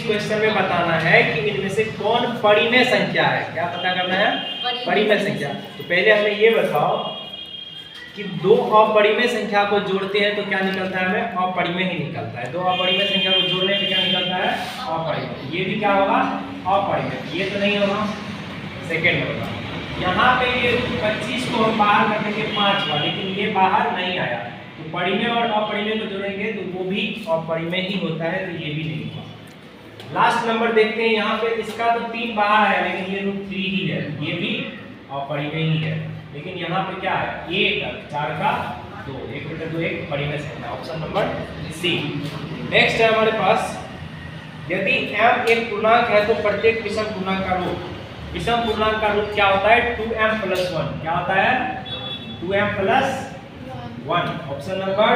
Question में बताना है कि इनमें से कौन परिमेय संख्या है। क्या पता करना है? परिमेय संख्या। तो पहले हमें ये बताओ कि दो अपरिमेय संख्या को जोड़ते हैं तो क्या निकलता है? हमें अपरिमेय ही निकलता है। दो अपरिमेय संख्या को जोड़ने पे क्या निकलता है? अपरिमेय। ये भी क्या होगा? अपरिमेय। ये तो नहीं होगा, सेकंड होगा। यहाँ पे ये 25 को हम बाहर कर देंगे 5 का, लेकिन ये बाहर नहीं आया, तो परिमेय और अपरिमेय को जोड़ेंगे तो वो भी अपरिमेय ही होता है, तो ये भी नहीं होगा। लास्ट नंबर देखते हैं। यहाँ पे इसका तो 3 बाहर है, लेकिन ये रूट 3 ही है, ये भी अपरिमेय ही है। लेकिन यहाँ पे क्या है? 1 4 का 2, 1 बटे 2 एक परिमेय संख्या। Option number C. नेक्स्ट है हमारे पास, यदि m एक पूर्णांक है तो प्रत्येक विषम पूर्णांक का रूट, विषम पूर्णांक का रूट क्या होता है? 2m + 1। क्या होता है? 2m + 1। Option number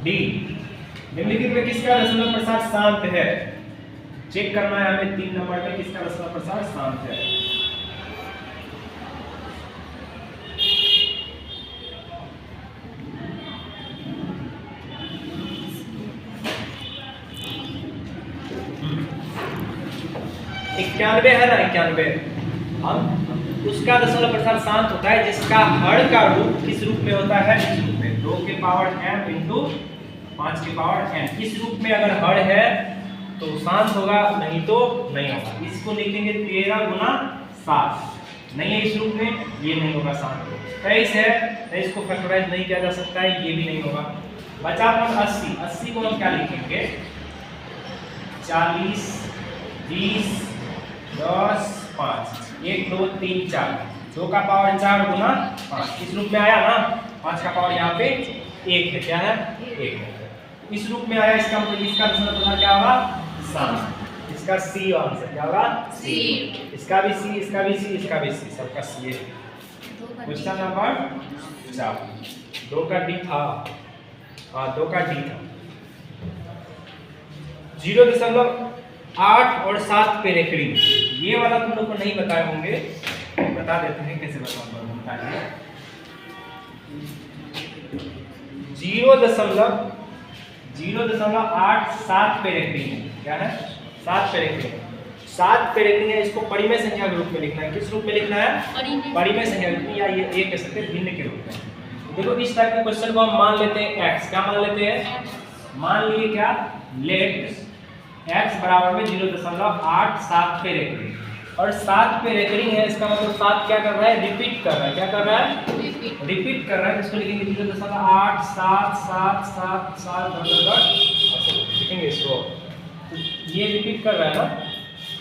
D. निम्नलिखित में किसका दशमलव प्रसार शांत है? चेक करना है हमें 3 नंबर पे किसका दशमलव प्रसार शांत है। इक्यानवे है ना? 91 हम उसका दशमलव प्रसार शांत होता है जिसका हर का रूट किस रूप में होता है? इस रूप में, 2 की पावर m इंटू 5 की पावर n। इस रूप में अगर हर है तो शांत होगा, नहीं तो नहीं होगा। इसको लिखेंगे 13 गुना 7। नहीं है इस रूप में, ये नहीं होगा शांत। 23 है, 23 को फैक्टराइज नहीं किया जा सकता है, ये भी नहीं होगा। बचा अपन 80। 80 को हम क्या लिखेंगे? 40 20 10 5 1 2 3 4, 2 का पावर 4 गुना 5। इस रूप में आया ना? 5 का पावर यहाँ पे 1 है। क्या है? 1 है। इस रूप में आया, इसका मतलब इसका दशमलव प्रसार क्या होगा? शांत। इसका सी आंसर क्या होगा? सी। इसका भी सी, इसका भी सी, इसका भी सी, सबका सी है। Question number 4। 2 का डी था, हाँ 2 का डी था। 0.8 और 7 पे रेखड़ी, ये वाला तुम लोग को नहीं बताए होंगे, बता देते हैं कैसे बताऊंगा। 0.87 पे रेखड़ी है। क्या है? 7 पे रेखड़ी है। 7 पे रेखड़ी है, इसको परिमेय संख्या के रूप में लिखना है। किस रूप में लिखना है? परिमेय संख्या के रूप में, या ये कह सकते हैं भिन्न के रूप में। देखो इस टाइप के क्वेश्चन को हम मान लेते हैं x। क्या मान लेते हैं? मान लिए क्या? लेट x बराबर में 0.87 पे रेखड़ी, और 7 पे रेकरिंग है, इसका मतलब 7 क्या कर रहा है? रिपीट कर रहा है। क्या कर रहा है? रिपीट कर रहा है। इसको लिखेंगे 0.8 7 7 7 7 लिखेंगे इसको, तो ये रिपीट कर रहा है ना।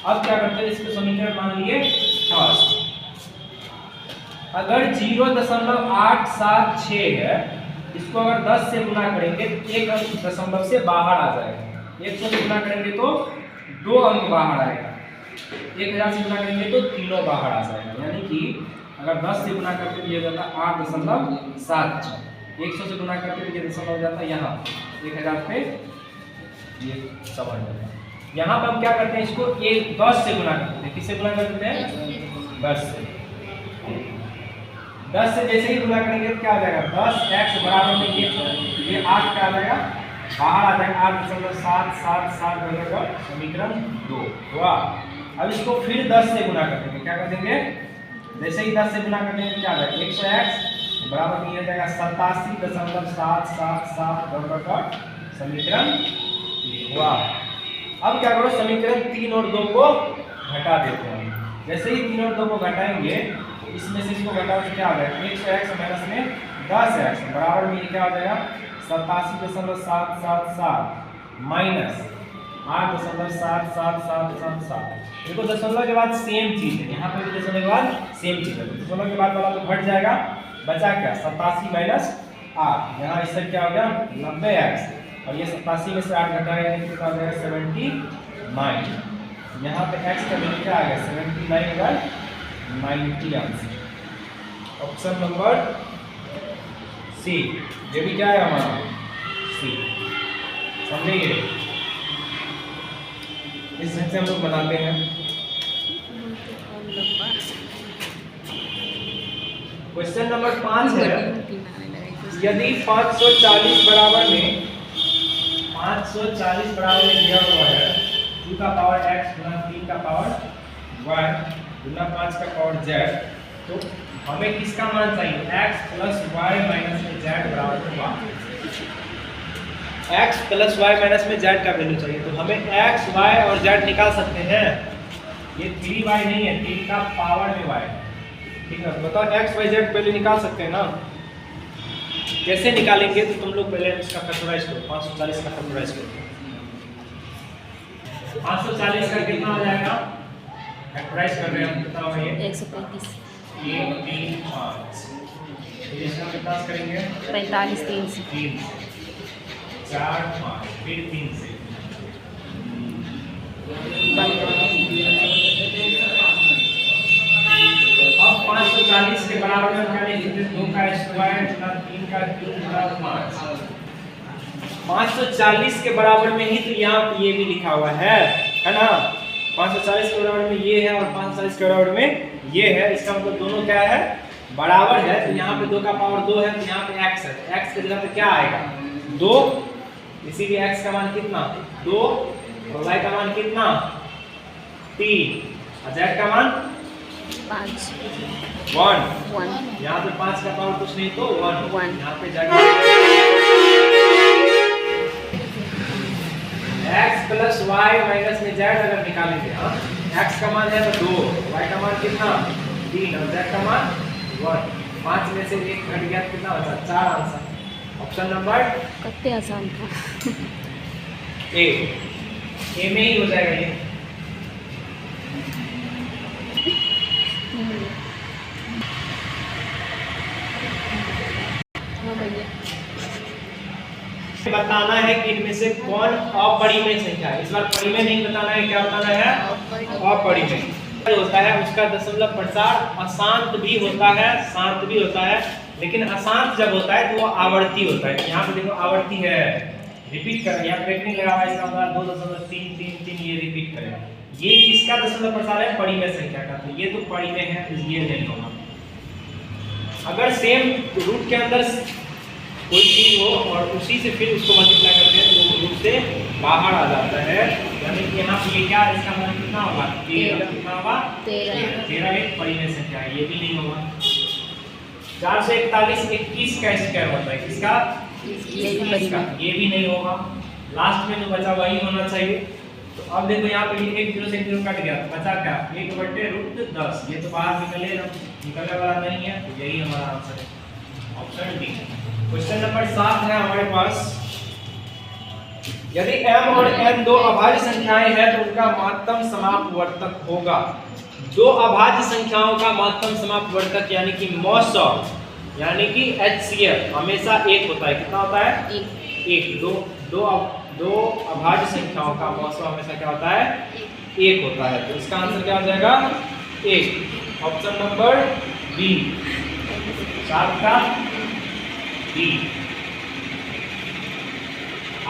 अब क्या करते हैं? इसको समीकरण मान लिए फर्स्ट। अगर 0.876 है, इसको अगर 10 से गुना करेंगे तो एक अंक दशमलव से बाहर आ जाएगा। 100 से गुना करेंगे तो 2 अंक बाहर आएगा। 1000 से गुना करेंगे तो तीनों बाहर आ जाएगा। यानी कि अगर 10 से गुना करके दिया जाता 8.76, 100 से गुना करके दिया दशमलव हो जाता यहाँ 1000 पे, ये समझ जाता। यहाँ पे हम क्या करते हैं? इसको 10 से गुना करते हैं। किससे गुना करते हैं? 10 से। 10 से जैसे ही गुना करेंगे तो क्या आ जाएगा? 10x बराबर में ये 8 का आ जाएगा, बाहर आ जाएगा 8.777 समीकरण 2 हुआ। अब इसको फिर 10 से गुना कर देंगे। क्या कर देंगे? जैसे ही 10 से गुना कर देंगे क्या आ जाएगा? 100x बराबर में आ जाएगा 87.777 समीकरण हुआ। अब क्या करो? समीकरण 3 और 2 को घटा देते हैं। जैसे ही 3 और 2 को घटाएंगे, इसमें से इसको घटाओ तो क्या आ जाएगा? 100x माइनस में 10x बराबर में क्या आ जाएगा? 87.777 माइनस 8.77777। देखो दशमलव के बाद सेम चीज है, यहाँ पे भी दशमलव के बाद सेम चीज है। दशमलव के बाद वाला तो घट जाएगा, बचा क्या? 87 माइनस 8। यहाँ इससे क्या हो गया? 90x, और ये 87 में से 8 घटाएंगे तो क्या हो जाएगा? 79। यहाँ पे x का वैल्यू क्या आ गया? 79/90 आंसर। Option number C. ये भी क्या है हमारा? सी। समझेंगे? इस ढंग से हम लोग बनाते हैं। क्वेश्चन नंबर 5 है, यदि 540 बराबर में दिया हुआ है 2 का x गुना 3 का पावर y गुना 5 का पावर z। तो हमें किसका मान चाहिए? x प्लस y माइनस में z बराबर 1। x प्लस y माइनस में z का वैल्यू चाहिए। तो हमें x, y और z निकाल सकते हैं। ये 3y नहीं है, 3 का पावर में y। ठीक है, बताओ x, y, z पहले निकाल सकते हैं ना? कैसे निकालेंगे? तो तुम लोग पहले इसका फैक्टराइज करो। 540 का फैक्टराइज करो। 540 का कितना हो जाएगा? फैक्टराइज कर रहे हैं हम, कितना होगा ये? 135। 1 3 5। तो इसका कितना करेंगे? 45 3 से 3 4 5 फिर 3 से। अब 540 के बराबर में क्या लिखेंगे? 2 का स्क्वायर गुना 3 का क्यूब गुना 5। 540 के बराबर में ही तो यहाँ पे ये भी लिखा हुआ है ना? 540 के बराबर में ये है और 540 के बराबर में ये है। इसका मतलब दोनों क्या है? बराबर है। तो यहाँ पे 2 का पावर 2 है, तो यहाँ पे x है। x के जगह पे क्या आएगा? 2। इसीलिए x का मान कितना? 2 और y का मान कितना? 3 और z का मान 5 1। 1 यहाँ पे 5 का पावर कुछ नहीं तो 1। यहाँ पे जाकर x प्लस y माइनस में z अगर निकालेंगे, हाँ, x का मान है तो 2, y का मान कितना? 3 और z का मान 1। 5 में से 1 घट गया, कितना बचा? 4 आंसर। ऑप्शन नंबर कितने आसान था। ए में ही हो जाएगा ये। हाँ भैया, बताना है कि इनमें से कौन अपरिमेय संख्या है। इस बार परिमेय नहीं बताना है, क्या बताना है? अपरिमेय होता है। उसका दशमलव प्रसार अशांत भी होता है, शांत भी होता है। लेकिन अशांत जब होता है तो वो आवर्ती होता है। यहाँ पे देखो आवर्ती है, रिपीट कर रहा है। यहाँ ब्रेकिंग लगा हुआ है, इसका मतलब 2.333 ये रिपीट करेगा। ये किसका दशमलव प्रसार है? परिमेय संख्या का। तो ये तो परिमेय है, ये नहीं होगा। अगर सेम रूट के अंदर कोई चीज हो और उसी से फिर उसको मल्टीप्लाई करते हैं तो वो रूट से बाहर आ जाता है। यानी कि यहाँ पे ये क्या, इसका मान कितना होगा? 13। कितना होगा? 13 एक परिमेय संख्या है, ये भी नहीं होगा। 4 से 41 21 का स्क्वायर होता है। किसका? ये भी नहीं होगा। लास्ट में जो बचा वही होना चाहिए। तो अब देखो यहाँ पे 1 0 से 0 कट गया, बचा क्या? 1/√10। ये तो बाहर निकलने वाला नहीं है, तो यही हमारा आंसर है, ऑप्शन डी। क्वेश्चन नंबर 7 है हमारे पास। यदि m और n दो अभाज्य संख्याएं हैं तो उनका महत्तम समापवर्तक होगा। दो अभाज्य संख्याओं का महत्तम समापवर्तक यानी कि मौसा यानी कि HCF हमेशा 1 होता है। कितना होता है? 1। दो अभाज्य संख्याओं का मौसा हमेशा क्या होता है? 1 होता है। तो इसका आंसर क्या हो जाएगा? 1। ऑप्शन नंबर बी, 7 का बी।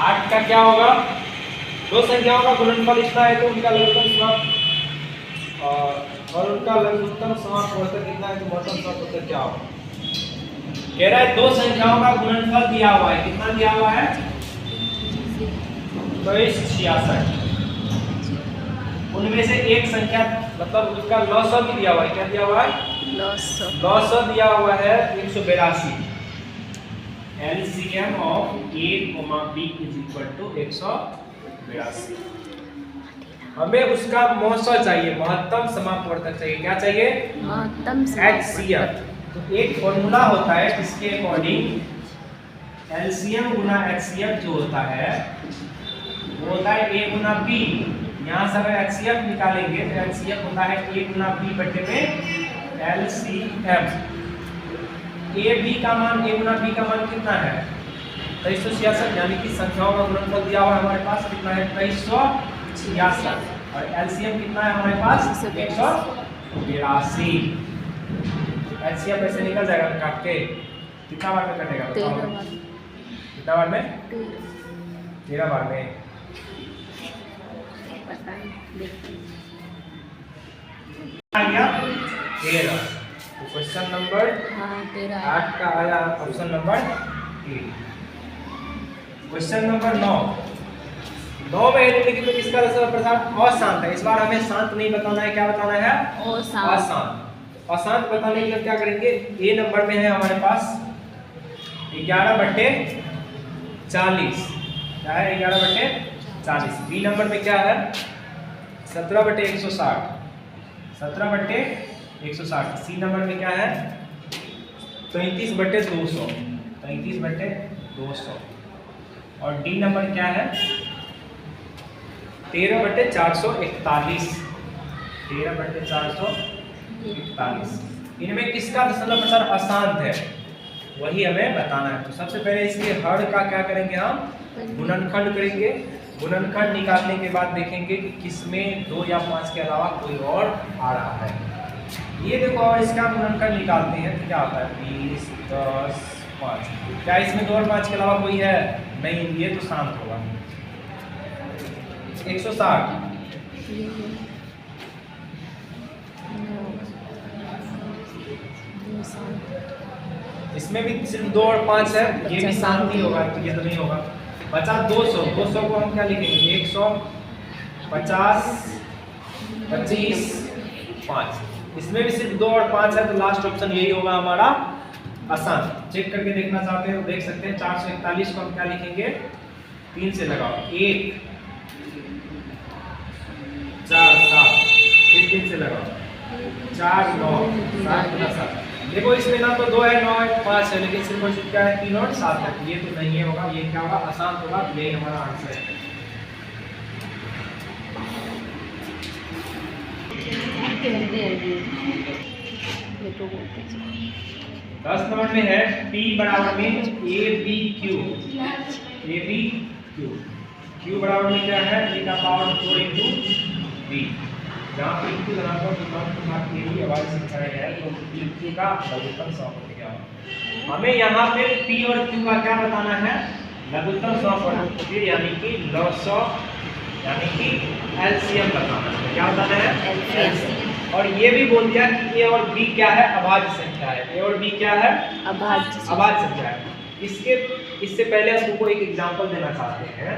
8 का क्या होगा? दो संख्याओं का गुणनफल इतना है तो उनका लघुत्तम समाप्त और उनका लघुत्तम समापवर्तक कितना है तो महत्तम समापवर्तक क्या होगा? कह रहा है दो संख्याओं का गुणनफल दिया हुआ है। कितना दिया हुआ है? 2266। उनमें से एक संख्या मतलब उसका लॉस भी दिया हुआ है। क्या दिया हुआ है? लॉस दिया हुआ है 182। LCM of A, B is equal to 182। हमें उसका मौसा चाहिए, महत्तम समापवर्तक चाहिए। क्या चाहिए? महत्तम HCF। तो एक फॉर्मूला होता है इसके अकॉर्डिंग LCM गुना HCF जो होता है वो होता है A गुना B। यहाँ से अगर HCF निकालेंगे तो HCF होता है A गुना B बटे में LCM। A B का मान, A गुना B का मान कितना है? 2366। यानी कि संख्याओं का गुणनफल दिया हुआ है हमारे पास कितना है? 2366। और LCM कितना है हमारे पास? 182। LCM ऐसे निकल जाएगा काट के। कितना बार में कटेगा? 13 बार। कितना बार में? 13 बार में। आ गया 13। तो क्वेश्चन नंबर 8 का आया option number A. Question number 9। 9 में निम्नलिखित में किसका दशमलव प्रसार अशांत है। इस बार हमें शांत नहीं बताना है, क्या बताना है? अशांत। अशांत बताने के लिए क्या करेंगे, ए नंबर में है हमारे पास 11/40, क्या है 11/40। बी नंबर में क्या है 17/160, 17/160। सी नंबर में क्या है 33/200, 33/200। और डी नंबर क्या है 13/441, 13/441। इनमें किसका दशमलव प्रसार अशांत है वही हमें बताना है। तो सबसे पहले इसके हर का क्या करेंगे, हम गुणनखंड करेंगे। गुणनखंड निकालने के बाद देखेंगे कि किसमें 2 या 5 के अलावा कोई और आ रहा है। ये देखो, और इसका गुणनखंड निकालते हैं तो क्या होता है 20, 10, 5। क्या इसमें 2 और 5 के अलावा कोई है? नहीं, ये तो शांत होगा। 160, इसमें भी सिर्फ 2 और 5 है, ये भी शांत ही होगा, तो ये तो नहीं होगा। बचा 200, 200 को हम क्या लिखेंगे 150, 25, 5। इसमें भी सिर्फ 2 और 5 है, तो लास्ट ऑप्शन यही होगा हमारा अशांत। चेक करके देखना चाहते हैं तो देख सकते हैं। 441 को हम क्या लिखेंगे 3 से लगाओ, 1, 4, 7, फिर 3 से लगाओ 4, 9, 7, 7। देखो इसमें ना तो 2 है, 9 है, 5 है, लेकिन सिर्फ और सिर्फ क्या है 3 और 7 है। ये तो नहीं है होगा, ये क्या होगा अशांत होगा। यही हमारा आंसर है। दस नंबर में है P बराबर में ABQ, ABQ। Q बराबर में क्या है e का पावर 4 into B। जहाँ पे Q धनात्मक के साथ A की आवाज संख्या है तो Q का लघुत्तम 100 क्या होगा। हमें यहाँ पे P और Q का क्या बताना है, लघुत्तम 100, यानी कि लॉसॉ, यानी कि LCM बताना है। क्या बताना है LCM। और ये भी बोल दिया कि A और B क्या है अभाज्य संख्या है। A और B क्या है अभाज्य संख्या है। इससे पहले हम तुमको एक एग्जांपल देना चाहते हैं।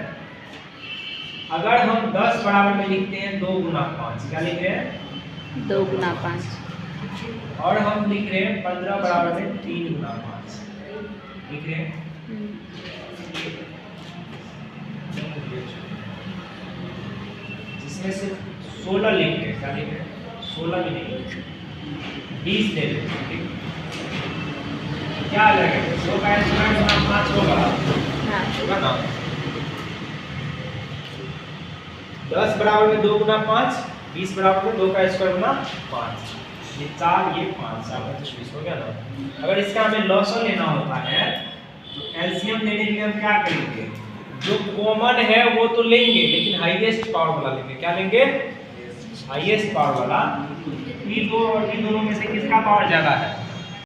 अगर हम 10 बराबर में लिखते हैं 2 गुना 5, क्या लिख रहे हैं 2 गुना 5। और हम लिख रहे हैं 15 बराबर में 3 गुना 5, लिख रहे हैं। जिसमें सिर्फ 16 लिख रहे हैं, क्या लिख रहे हैं 16 भी नहीं 20 ले लेते हैं। ठीक, क्या आ जाएगा 100 का स्क्वायर गुना 5 होगा, होगा ना। 10 बराबर में 2 गुना 5, 20 बराबर में 2 का स्क्वायर गुना 5। ये 4, ये 5, 4 तो 20 हो गया ना। अगर इसका हमें लॉसो लेना होता है तो एलसीएम लेने के लिए हम क्या करेंगे, जो कॉमन है वो तो लेंगे लेकिन हाईएस्ट पावर वाला लेंगे। क्या लेंगे हाईएस्ट पावर वाला। P2 और P दोनों में से किसका पावर ज्यादा है